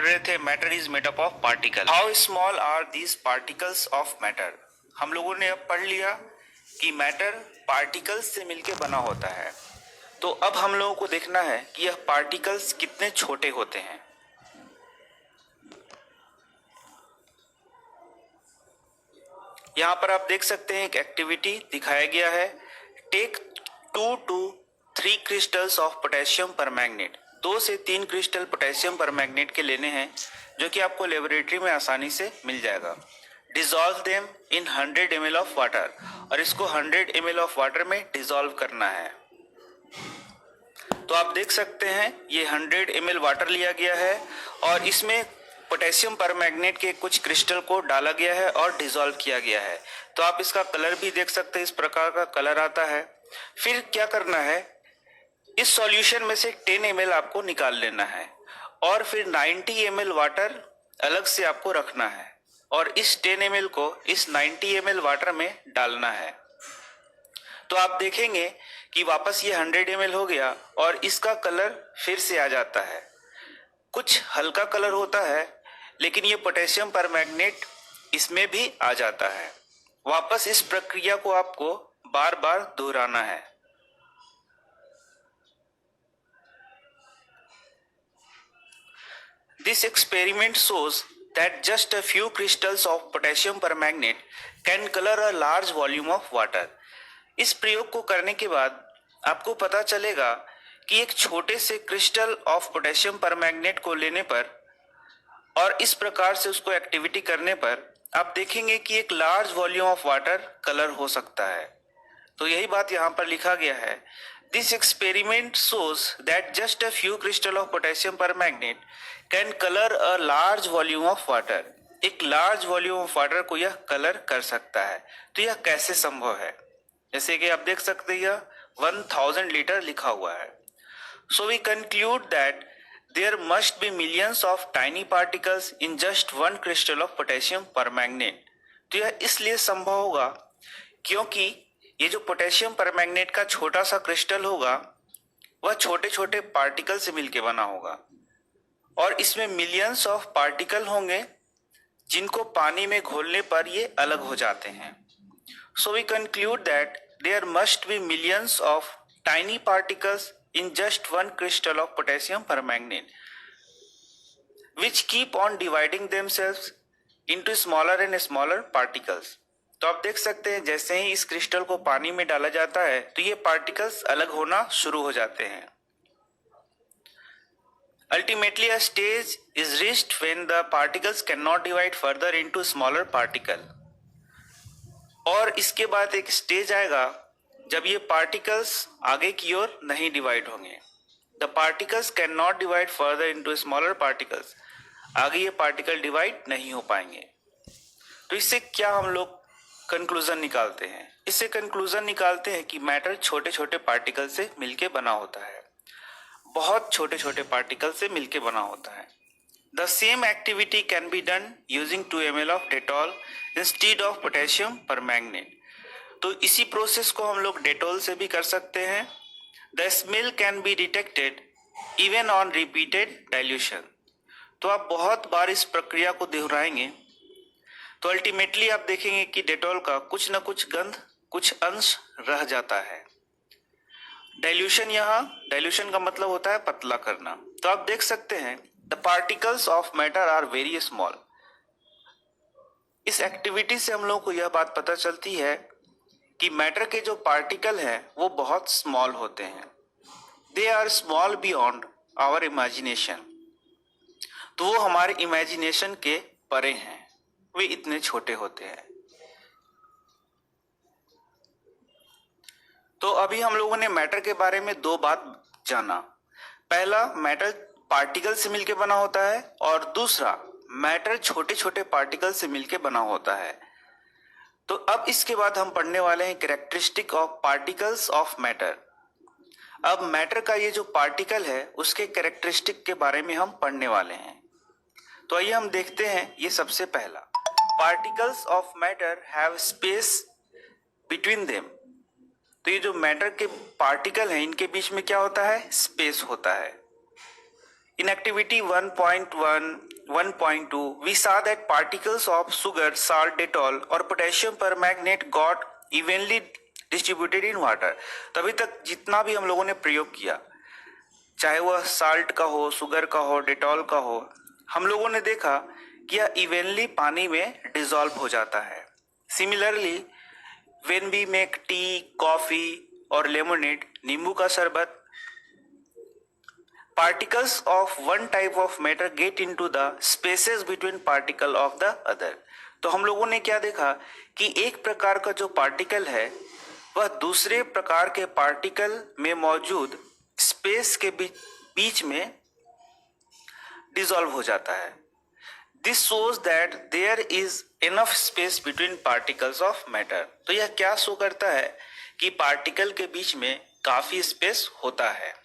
रहे थे matter is made up of particle. How small are these particles of matter. हम लोगों ने अब पढ़ लिया कि मैटर पार्टिकल्स से मिलकर बना होता है। तो अब हम लोगों को देखना है कि यह पार्टिकल्स कितने छोटे होते हैं। यहाँ पर आप देख सकते हैं एक एक्टिविटी दिखाया गया है। Take 2 to 3 crystals of potassium permanganate. 2 से 3 क्रिस्टल पोटेशियम परमैंगनेट के लेने हैं, जो कि आपको लेबोरेटरी में आसानी से मिल जाएगा। Dissolve them in 100 ml of water, और इसको 100 ml ऑफ वाटर में डिजॉल्व करना है। तो आप देख सकते हैं ये 100 ml वाटर लिया गया है और इसमें पोटेशियम परमैंगनेट के कुछ क्रिस्टल को डाला गया है और डिसॉल्व किया गया है। तो आप इसका कलर भी देख सकते हैं, इस प्रकार का कलर आता है। फिर क्या करना है, इस सॉल्यूशन में से 10 ml आपको निकाल लेना है और फिर 90 ml वाटर अलग से आपको रखना है और इस 10 ml को इस 90 ml वाटर में डालना है। तो आप देखेंगे कि वापस ये 100 ml हो गया और इसका कलर फिर से आ जाता है। कुछ हल्का कलर होता है, लेकिन ये पोटेशियम परमैंगनेट इसमें भी आ जाता है। वापस इस प्रक्रिया को आपको बार बार दोहराना है। This experiment shows that just a few crystals of potassium permanganate can color a large volume of water. इस प्रयोग को करने के बाद आपको पता चलेगा कि एक छोटे से क्रिस्टल ऑफ पोटेशियम परमैंगनेट को लेने पर और इस प्रकार से उसको एक्टिविटी करने पर आप देखेंगे कि एक large volume of water colour हो सकता है। तो यही बात यहाँ पर लिखा गया है। This experiment shows that just a few crystal of potassium permanganate can colour a large volume of water. एक लार्ज वॉल्यूम ऑफ वाटर को यह कलर कर सकता है। तो यह कैसे संभव है? जैसे कि आप देख सकते हैं यह 1000 लीटर लिखा हुआ है। So we conclude that there must be millions of tiny particles in just one crystal of potassium permanganate. तो यह इसलिए संभव होगा क्योंकि ये जो पोटेशियम परमैंगनेट का छोटा सा क्रिस्टल होगा वह छोटे छोटे पार्टिकल से मिलकर बना होगा और इसमें मिलियंस ऑफ पार्टिकल होंगे जिनको पानी में घोलने पर ये अलग हो जाते हैं। So we conclude that there must be millions of tiny particles in just one crystal of potassium permanganate, which keep on dividing themselves into smaller and smaller particles. तो आप देख सकते हैं जैसे ही इस क्रिस्टल को पानी में डाला जाता है तो ये पार्टिकल्स अलग होना शुरू हो जाते हैं। Ultimately, a stage is reached when the particles cannot divide further into smaller particle. और इसके बाद एक स्टेज आएगा जब ये पार्टिकल्स आगे की ओर नहीं डिवाइड होंगे। The particles can not divide further into smaller particles. आगे ये पार्टिकल डिवाइड नहीं हो पाएंगे। तो इससे क्या हम लोग कंक्लूजन निकालते हैं? इससे कंक्लूजन निकालते हैं कि मैटर छोटे छोटे पार्टिकल से मिलके बना होता है, बहुत छोटे छोटे पार्टिकल से मिलके बना होता है। The same activity can be done using 2 ml of Dettol instead of potassium permanganate. तो इसी प्रोसेस को हम लोग डेटोल से भी कर सकते हैं। The smell can be detected even on repeated dilution. तो आप बहुत बार इस प्रक्रिया को दोहराएंगे तो अल्टीमेटली आप देखेंगे कि डेटोल का कुछ न कुछ गंध, कुछ अंश रह जाता है। डाइल्यूशन, यहाँ डाइल्यूशन का मतलब होता है पतला करना। तो आप देख सकते हैं the particles of matter are very small. इस एक्टिविटी से हम लोग को यह बात पता चलती है कि मैटर के जो पार्टिकल हैं वो बहुत स्मॉल होते हैं। They are small beyond our imagination. तो वो हमारे इमेजिनेशन के परे हैं, वे इतने छोटे होते हैं। तो अभी हम लोगों ने मैटर के बारे में 2 बात जाना। पहला, मैटर पार्टिकल से मिलकर बना होता है और दूसरा, मैटर छोटे छोटे पार्टिकल से मिलकर बना होता है। तो अब इसके बाद हम पढ़ने वाले हैं characteristic of particles of matter. अब मैटर का ये जो पार्टिकल है उसके कैरेक्टरिस्टिक के बारे में हम पढ़ने वाले हैं। तो आइए हम देखते हैं। ये सबसे पहला, particles of matter have space between them. तो ये जो मैटर के पार्टिकल हैं इनके बीच में क्या होता है? स्पेस होता है। In activity 1.1, 1.2, we saw that particles of sugar, salt, Dettol or potassium permanganate got evenly distributed in water. तो अभी तक जितना भी हम लोगों ने प्रयोग किया, चाहे वह साल्ट का हो, शुगर का हो, डेटॉल का हो, हम लोगों ने देखा कि यह इवेनली पानी में डिसॉल्व हो जाता है. Similarly when we make tea, coffee और लेमोनेड, नींबू का शरबत, particles of one type of matter get into the spaces between particle of the other. तो हम लोगों ने क्या देखा कि एक प्रकार का जो पार्टिकल है वह दूसरे प्रकार के पार्टिकल में मौजूद स्पेस के बीच में डिसॉल्व हो जाता है. This shows that there is enough space between particles of matter. तो यह क्या शो करता है कि पार्टिकल के बीच में काफी स्पेस होता है.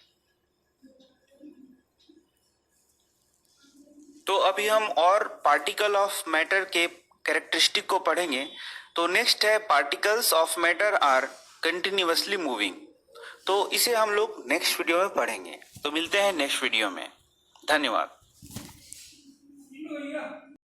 तो अभी हम और पार्टिकल ऑफ मैटर के कैरेक्टरिस्टिक को पढ़ेंगे. तो नेक्स्ट है particles of matter are continuously moving. तो इसे हम लोग नेक्स्ट वीडियो में पढ़ेंगे. तो मिलते हैं नेक्स्ट वीडियो में. धन्यवाद.